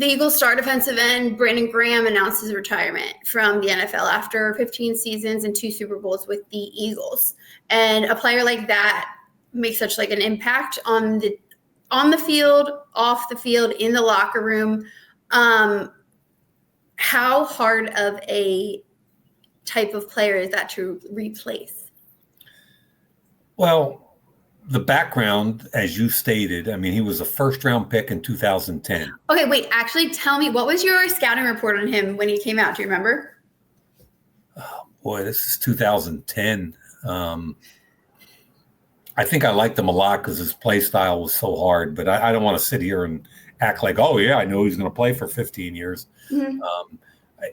the Eagles' star defensive end, Brandon Graham, announced his retirement from the NFL after 15 seasons and 2 Super Bowls with the Eagles. And a player like that makes such like an impact on the field, off the field, in the locker room. How hard of a type of player is that to replace? Well, the background, as you stated, I mean, he was a first-round pick in 2010. Okay, wait, actually tell me, what was your scouting report on him when he came out? Do you remember? Oh, boy, this is 2010. I think I liked him a lot because his play style was so hard, but I don't want to sit here and act like, oh, yeah, I know he's going to play for 15 years. Mm-hmm.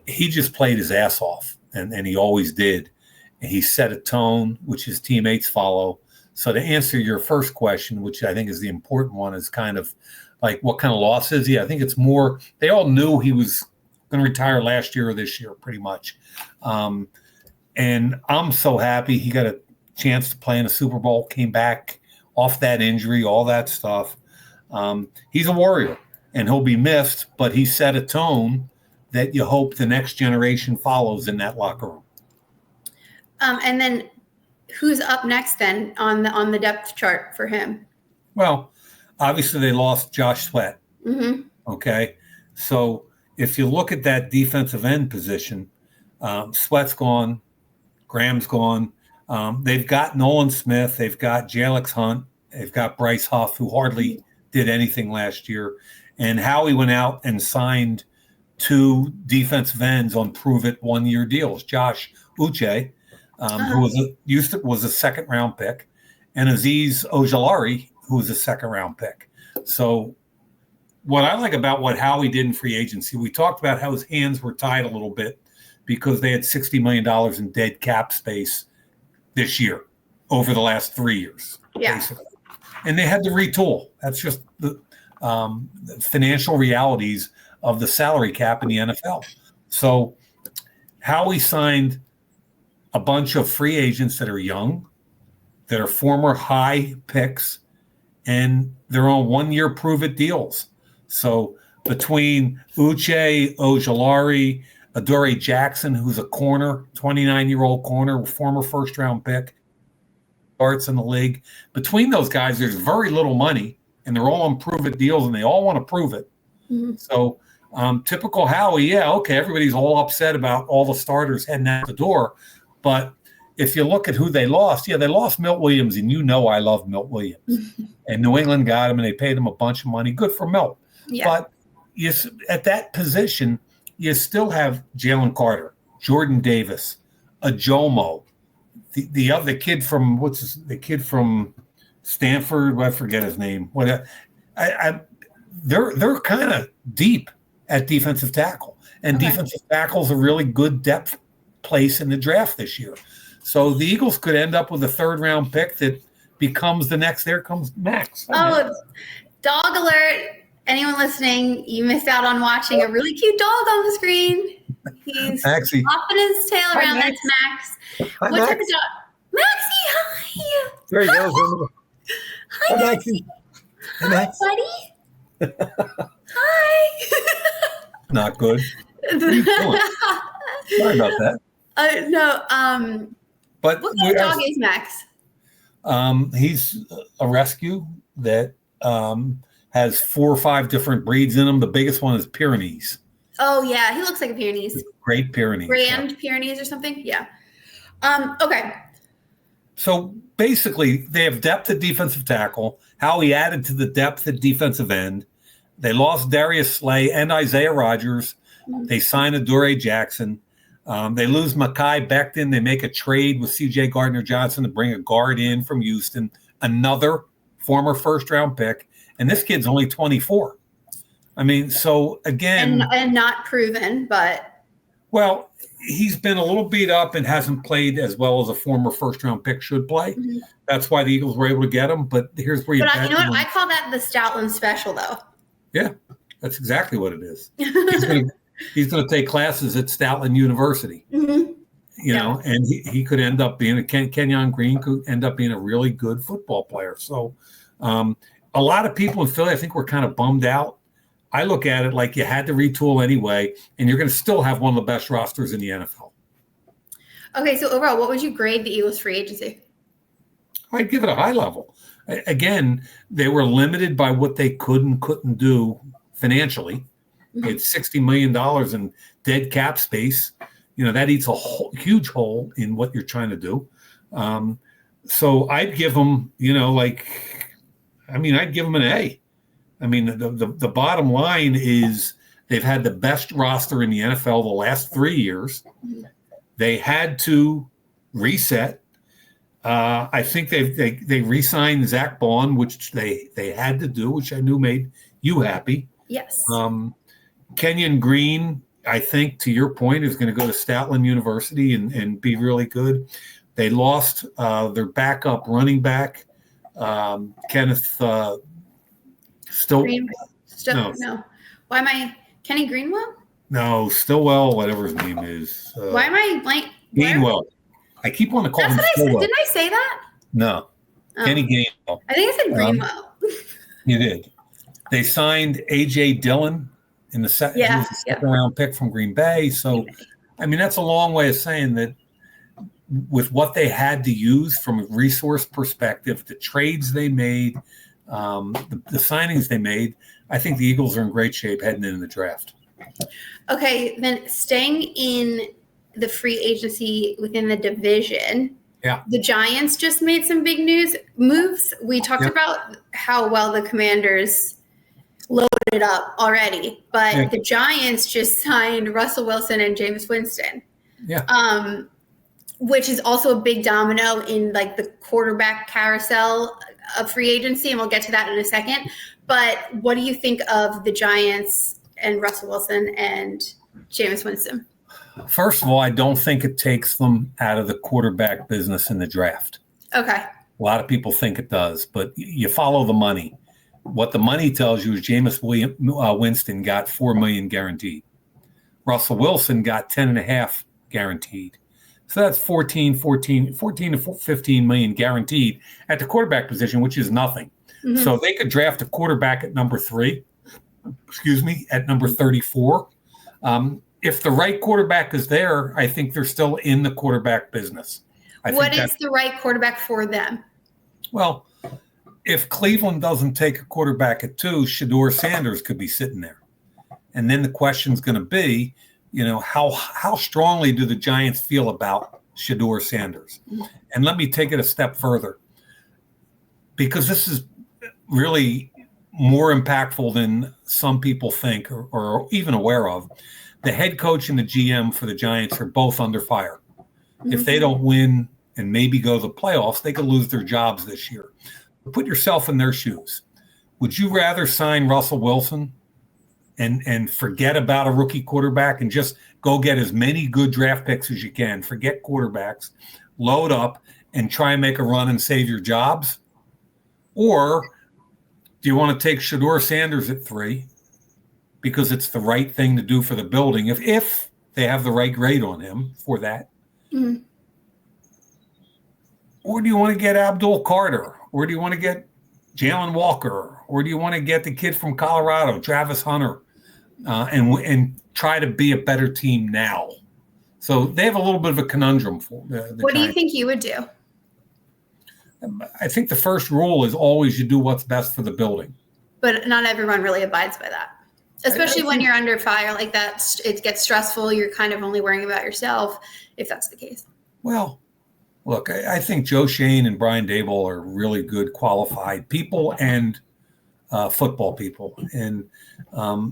He just played his ass off, and he always did. And he set a tone, which his teammates follow. So to answer your first question, which I think is the important one, is kind of like, what kind of loss is he? I think it's more, they all knew he was going to retire last year or this year, pretty much. And I'm so happy he got a chance to play in a Super Bowl, came back off that injury, all that stuff. He's a warrior, and he'll be missed, but he set a tone that you hope the next generation follows in that locker room. And then who's up next then on the depth chart for him? Well, obviously they lost Josh Sweat. Mm-hmm. Okay. So if you look at that defensive end position, Sweat's gone, Graham's gone. They've got Nolan Smith. They've got Jalix Hunt. They've got Bryce Huff, who hardly did anything last year. And Howie went out and signed 2 defensive ends on prove-it 1-year deals. Josh Uche, who was a second-round pick, and Azeez Ojulari, who was a second-round pick. So what I like about what Howie did in free agency, we talked about how his hands were tied a little bit because they had $60 million in dead cap space this year over the last 3 years. Yeah. Basically. And they had to retool. That's just the financial realities of the salary cap in the NFL. So Howie signed a bunch of free agents that are young, that are former high picks, and they're on 1-year prove-it deals. So between Uche, Ojulari, Adoree Jackson, who's a corner, 29-year-old corner, former first-round pick, starts in the league. Between those guys, there's very little money, and they're all on prove-it deals, and they all want to prove it. Mm-hmm. So typical Howie, yeah, okay, everybody's all upset about all the starters heading out the door. But if you look at who they lost, they lost Milt Williams, and you know I love Milt Williams. And New England got him, and they paid him a bunch of money. Good for Milt. Yeah. But at that position, you still have Jalen Carter, Jordan Davis, Ajomo, the other kid from the kid from Stanford. I forget his name. They're kind of deep at defensive tackle, and defensive tackle's a really good depth place in the draft this year. So the Eagles could end up with a 3rd-round pick that becomes the next. There comes Max. Oh, dog alert. Anyone listening, you missed out on watching a really cute dog on the screen. He's Maxie. flopping his tail around. That's Max. Hi, what Max. type of dog? Maxie, hi. There he goes. Hi, Maxie. Hi, Max. Buddy. Hi. Not good. What are you doing? Sorry about that. No. But what kind of dog is Max? He's a rescue that has 4 or 5 different breeds in him. The biggest one is Pyrenees. Oh, yeah. He looks like a Pyrenees. Great Pyrenees. Grand Pyrenees or something? Yeah. Okay. So basically, they have depth at defensive tackle. Howie added to the depth at defensive end. They lost Darius Slay and Isaiah Rodgers. Mm-hmm. They signed Adoree Jackson. They lose Mekhi Becton. They make a trade with C.J. Gardner-Johnson to bring a guard in from Houston, another former first-round pick. And this kid's only 24. I mean, so again. And not proven, but. Well, he's been a little beat up and hasn't played as well as a former first-round pick should play. Mm-hmm. That's why the Eagles were able to get him. But here's where you know what? I call that the Stoutland special, though. Yeah, that's exactly what it is. He's going to take classes at Stoutland University. Mm-hmm. You know, and he could end up being Kenyon Green could end up being a really good football player. So a lot of people in Philly, I think, were kind of bummed out I look at it like you had to retool anyway, and you're going to still have one of the best rosters in the NFL. Okay, so overall, what would you grade the Eagles free agency? I'd give it a high level. Again, they were limited by what they could and couldn't do financially. It's $60 million in dead cap space. That eats a huge hole in what you're trying to do. So I'd give them, I'd give them an A. The bottom line is they've had the best roster in the NFL the last 3 years. They had to reset. I think they re-signed Zach Bond, which they had to do, which I knew made you happy. Yes. Kenyon Green, I think, to your point, is going to go to Statland University and be really good. They lost their backup running back, Kenneth. No. Why am I Kenny Greenwell? No, Stillwell, whatever his name is. Why am I blank? Gainwell. I keep wanting to call him Stillwell. Didn't I say that? No. Kenny Gainwell. I think I said Greenwell. You did. They signed A.J. Dillon in the second round pick from Green Bay. So, that's a long way of saying that with what they had to use from a resource perspective, the trades they made, the signings they made, I think the Eagles are in great shape heading into the draft. Okay, then staying in the free agency within the division, the Giants just made some big moves. We talked about how well the Commanders loaded up already, but the Giants just signed Russell Wilson and Jameis Winston. Which is also a big domino in like the quarterback carousel of free agency, and we'll get to that in a second. But what do you think of the Giants and Russell Wilson and Jameis Winston? First of all, I don't think it takes them out of the quarterback business in the draft. Okay. A lot of people think it does, but you follow the money. What the money tells you is Jameis Winston got $4 million guaranteed. Russell Wilson got $10.5 guaranteed. So that's 14 to 15 million guaranteed at the quarterback position, which is nothing. Mm-hmm. So they could draft a quarterback at number 3, at number 34. If the right quarterback is there, I think they're still in the quarterback business. What is the right quarterback for them? Well, if Cleveland doesn't take a quarterback at 2, Shedeur Sanders could be sitting there. And then the question's going to be, how strongly do the Giants feel about Shedeur Sanders? And let me take it a step further, because this is really more impactful than some people think or even aware of. The head coach and the GM for the Giants are both under fire. Mm-hmm. If they don't win and maybe go to the playoffs, they could lose their jobs this year. Put yourself in their shoes. Would you rather sign Russell Wilson and forget about a rookie quarterback and just go get as many good draft picks as you can, forget quarterbacks, load up, and try and make a run and save your jobs? Or do you want to take Shedeur Sanders at 3 because it's the right thing to do for the building if they have the right grade on him for that? Mm-hmm. Or do you want to get Abdul Carter? Or do you want to get Jalen Walker? Or do you want to get the kid from Colorado, Travis Hunter, and try to be a better team now? So they have a little bit of a conundrum for the What Giants. do you think you would do? I think the first rule is always you do what's best for the building. But not everyone really abides by that, especially when you're under fire like that. It gets stressful. You're kind of only worrying about yourself if that's the case. Well, look, I think Joe Shane and Brian Daboll are really good, qualified people and football people. And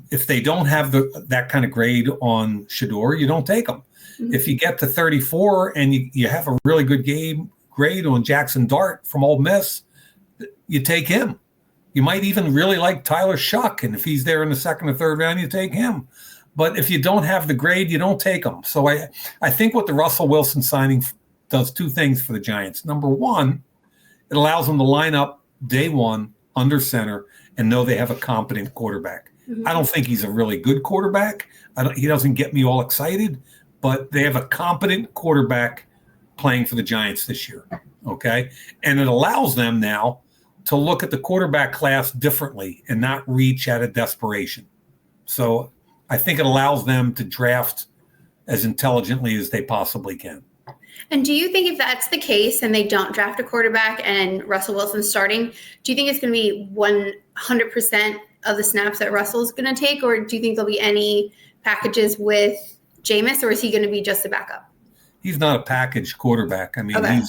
if they don't have that kind of grade on Shedeur, you don't take them. Mm-hmm. If you get to 34 and you have a really good grade on Jackson Dart from Ole Miss, you take him. You might even really like Tyler Shuck, and if he's there in the second or third round, you take him. But if you don't have the grade, you don't take him. So I think what the Russell Wilson signing does 2 things for the Giants. Number one, it allows them to line up day one under center and know they have a competent quarterback. Mm-hmm. I don't think he's a really good quarterback. He doesn't get me all excited, but they have a competent quarterback playing for the Giants this year, okay? And it allows them now to look at the quarterback class differently and not reach out of desperation. So I think it allows them to draft as intelligently as they possibly can. And do you think if that's the case and they don't draft a quarterback and Russell Wilson's starting, do you think it's going to be 100% of the snaps that Russell's going to take, or do you think there'll be any packages with Jameis, or is he going to be just a backup? He's not a package quarterback. I mean, Okay.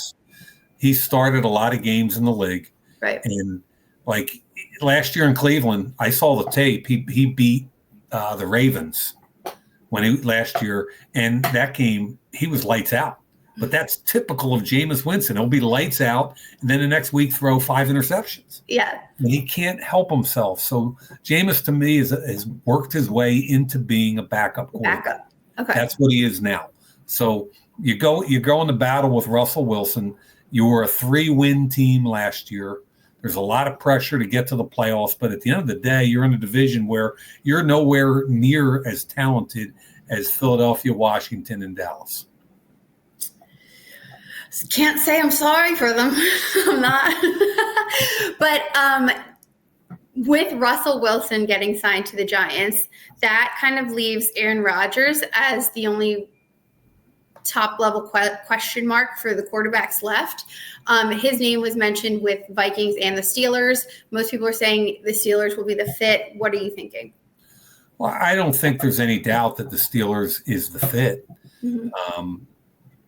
he's started a lot of games in the league. Right. And like last year in Cleveland, I saw the tape. He beat the Ravens last year, and that game he was lights out. But that's typical of Jameis Winston. He'll be lights out, and then the next week throw 5 interceptions. Yeah. And he can't help himself. So Jameis, to me, has worked his way into being a backup quarterback. Backup. Okay. That's what he is now. So you go into battle with Russell Wilson. You were a 3-win team last year. There's a lot of pressure to get to the playoffs, but at the end of the day, you're in a division where you're nowhere near as talented as Philadelphia, Washington, and Dallas. Can't say I'm sorry for them. I'm not. But with Russell Wilson getting signed to the Giants, that kind of leaves Aaron Rodgers as the only top-level question mark for the quarterbacks left. His name was mentioned with Vikings and the Steelers. Most people are saying the Steelers will be the fit. What are you thinking? Well, I don't think there's any doubt that the Steelers is the fit. Mm-hmm.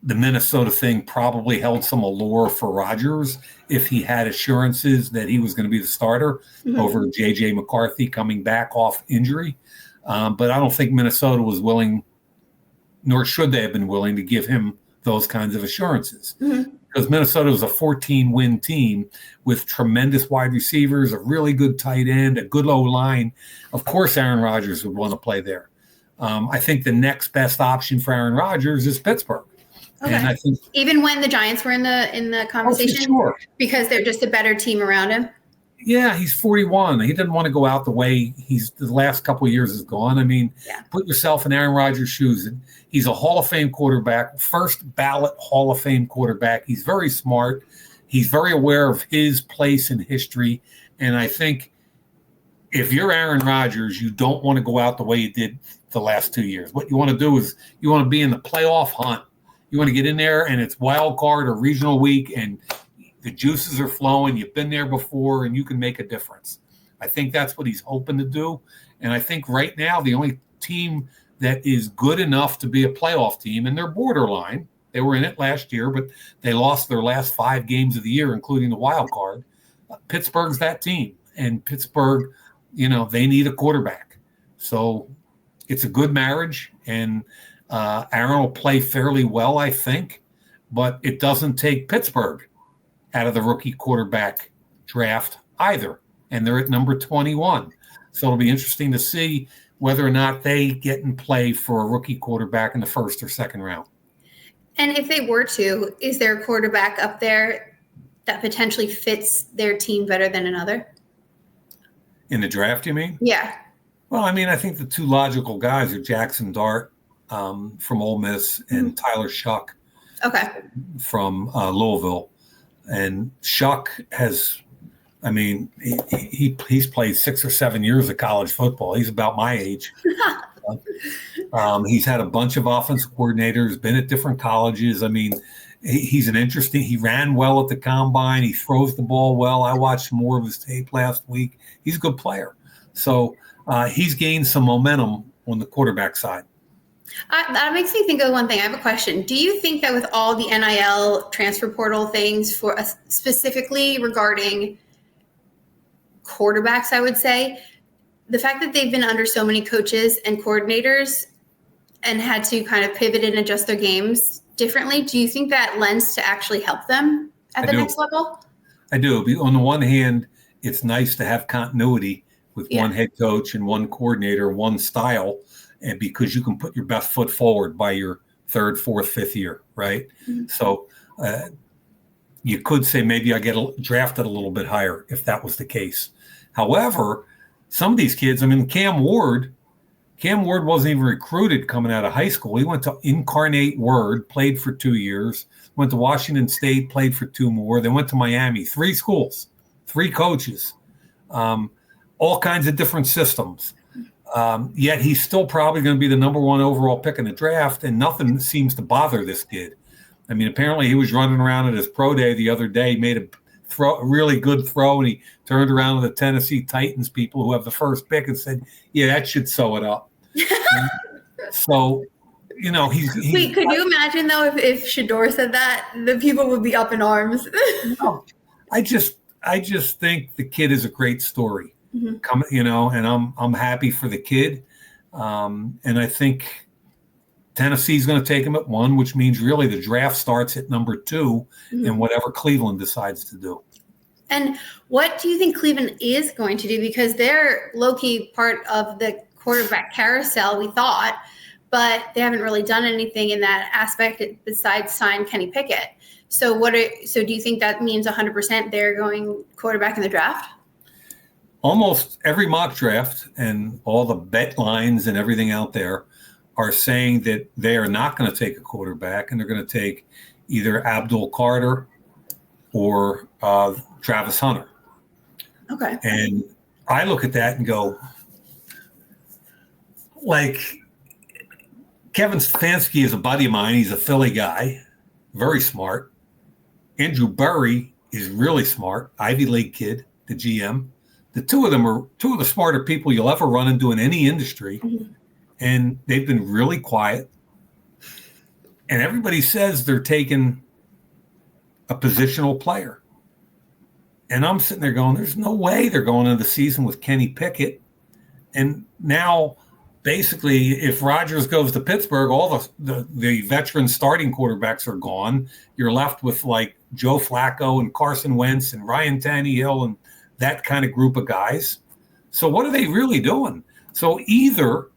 The Minnesota thing probably held some allure for Rodgers if he had assurances that he was going to be the starter over J.J. McCarthy coming back off injury. But I don't think Minnesota was willing, nor should they have been willing, to give him those kinds of assurances. Because Minnesota was a 14-win team with tremendous wide receivers, a really good tight end, a good O-line. Of course, Aaron Rodgers would want to play there. I think the next best option for Aaron Rodgers is Pittsburgh. Okay. And I think even when the Giants were in the conversation, sure. Because they're just a better team around him. Yeah, he's 41. He didn't want to go out the way the last couple of years has gone. I mean, Put yourself in Aaron Rodgers' shoes. He's a Hall of Fame quarterback, first ballot Hall of Fame quarterback. He's very smart. He's very aware of his place in history. And I think if you're Aaron Rodgers, you don't want to go out the way you did the last 2 years. What you want to do is you want to be in the playoff hunt. You want to get in there, and it's wild card or regional week, and the juices are flowing. You've been there before, and you can make a difference. I think that's what he's hoping to do. And I think right now the only team that is good enough to be a playoff team, and they're borderline. They were in it last year, but they lost their last 5 games of the year, including the wild card. Pittsburgh's that team. And Pittsburgh, they need a quarterback. So it's a good marriage, and Aaron will play fairly well, I think, but it doesn't take Pittsburgh out of the rookie quarterback draft either, and they're at number 21. So it'll be interesting to see whether or not they get in play for a rookie quarterback in the first or second round. And if they were to, is there a quarterback up there that potentially fits their team better than another? In the draft, you mean? Yeah. Well, I mean, I think the two logical guys are Jackson Dart from Ole Miss and Tyler Shuck from Louisville. And Shuck has, I mean, he's played 6 or 7 years of college football. He's about my age. He's had a bunch of offensive coordinators, been at different colleges. I mean, he ran well at the combine. He throws the ball well. I watched more of his tape last week. He's a good player. So he's gained some momentum on the quarterback side. That makes me think of one thing. I have a question. Do you think that with all the NIL transfer portal things for us, specifically regarding quarterbacks, I would say, the fact that they've been under so many coaches and coordinators and had to kind of pivot and adjust their games differently, do you think that lends to actually help them at the next level? I do. On the one hand, it's nice to have continuity with one head coach and one coordinator, one style, and because you can put your best foot forward by your 3rd, 4th, 5th year, right? Mm-hmm. So you could say maybe I get drafted a little bit higher if that was the case. However, some of these kids, I mean, Cam Ward wasn't even recruited coming out of high school. He went to Incarnate Word, played for 2 years, went to Washington State, played for 2 more, then went to Miami, 3 schools, 3 coaches, all kinds of different systems. Yet he's still probably going to be the number one overall pick in the draft, and nothing seems to bother this kid. I mean, apparently he was running around at his pro day the other day, made a really good throw, and he turned around to the Tennessee Titans people who have the first pick and said, "Yeah, that should sew it up." So, he's Wait, could you imagine though if Shador said that, the people would be up in arms? No, I just think the kid is a great story. And I'm happy for the kid. And I think Tennessee's going to take him at 1, which means really the draft starts at number 2 and whatever Cleveland decides to do. And what do you think Cleveland is going to do? Because they're low-key part of the quarterback carousel, we thought, but they haven't really done anything in that aspect besides sign Kenny Pickett. So do you think that means 100% they're going quarterback in the draft? Almost every mock draft and all the bet lines and everything out there are saying that they are not going to take a quarterback, and they're going to take either Abdul Carter or Travis Hunter. Okay. And I look at that and go, like, Kevin Stefanski is a buddy of mine. He's a Philly guy, very smart. Andrew Berry is really smart, Ivy League kid, the GM. The two of them are two of the smarter people you'll ever run into in any industry. And they've been really quiet. And everybody says they're taking a positional player. And I'm sitting there going, there's no way they're going into the season with Kenny Pickett. And now, basically, if Rodgers goes to Pittsburgh, all the veteran starting quarterbacks are gone. You're left with like Joe Flacco and Carson Wentz and Ryan Tannehill and that kind of group of guys. So what are they really doing? So either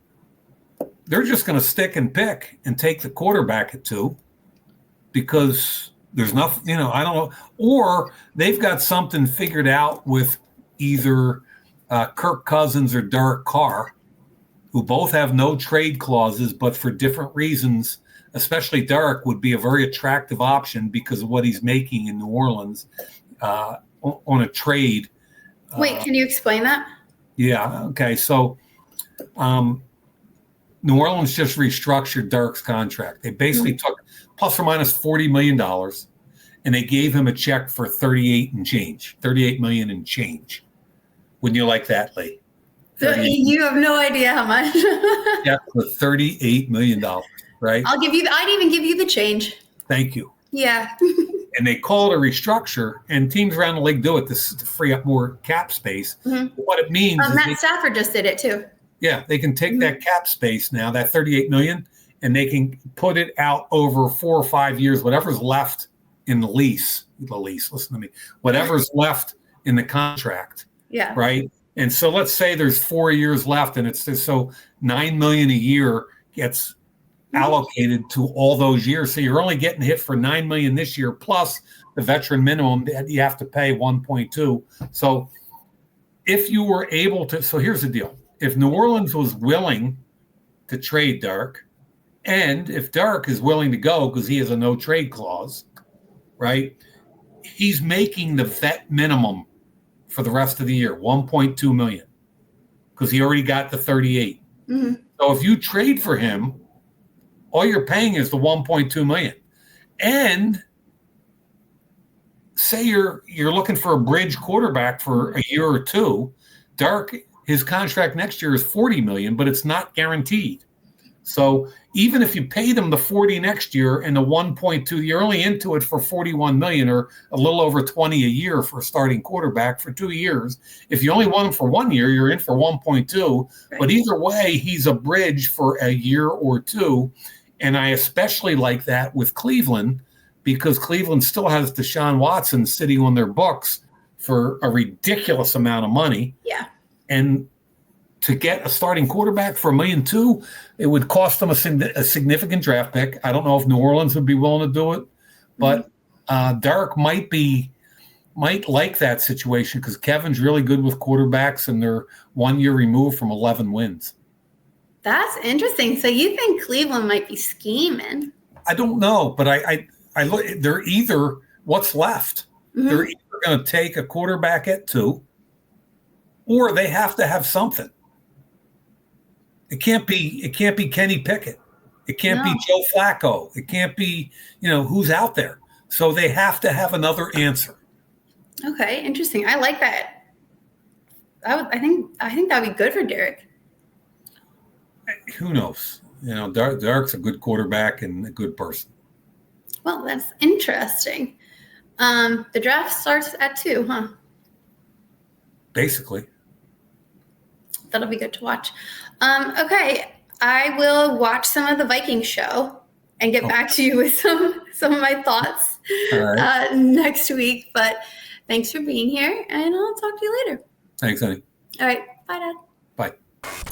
they're just going to stick and pick and take the quarterback at 2 because there's nothing, I don't know. Or they've got something figured out with either Kirk Cousins or Derek Carr, who both have no trade clauses, but for different reasons, especially Derek would be a very attractive option because of what he's making in New Orleans on a trade. Wait, can you explain that? Yeah. Okay. So New Orleans just restructured Derek's contract. They basically took plus or minus $40 million, and they gave him a check for $38 million and change. Wouldn't you like that, Lee? You have no idea how much. Yeah, for $38 million, right? I'd even give you the change. Thank you. Yeah. And they call it a restructure, and teams around the league do it to free up more cap space. What it means is Matt Stafford just did it too. Yeah, they can take that cap space now, that $38 million, and they can put it out over 4 or 5 years, whatever's left in the lease, listen to me, whatever's left in the contract. Yeah. Right. And so let's say there's 4 years left, and it's so $9 million a year gets allocated to all those years. So you're only getting hit for $9 million this year, plus the veteran minimum that you have to pay 1.2. So if you were able to, so here's the deal. If New Orleans was willing to trade Derek, and if Derek is willing to go because he has a no trade clause, right? He's making the vet minimum for the rest of the year, $1.2 million, because he already got the 38. So if you trade for him, all you're paying is the $1.2 million. And say you're looking for a bridge quarterback for a year or two, Derek, his contract next year is $40 million, but it's not guaranteed. So even if you paid him the 40 next year and the 1.2, you're only into it for 41 million, or a little over 20 a year for a starting quarterback for 2 years. If you only want him for 1 year, you're in for 1.2. Right. But either way, he's a bridge for a year or two. And I especially like that with Cleveland, because Cleveland still has Deshaun Watson sitting on their books for a ridiculous amount of money. Yeah. And to get a starting quarterback for $1.2 million, it would cost them a significant draft pick. I don't know if New Orleans would be willing to do it, but Derek might like that situation because Kevin's really good with quarterbacks, and they're 1 year removed from 11 wins. That's interesting. So you think Cleveland might be scheming? I don't know, but I look. They're either what's left. They're either going to take a quarterback at 2, or they have to have something. It can't be Kenny Pickett. It can't be No. Joe Flacco. It can't be, who's out there. So they have to have another answer. Okay, interesting. I like that. I think that would be good for Derek. Who knows? Derek's a good quarterback and a good person. Well, that's interesting. The draft starts at 2, huh? Basically. That'll be good to watch. Okay, I will watch some of the Vikings show and get back to you with some of my thoughts next week. But thanks for being here, and I'll talk to you later. Thanks, honey. All right. Bye, Dad. Bye.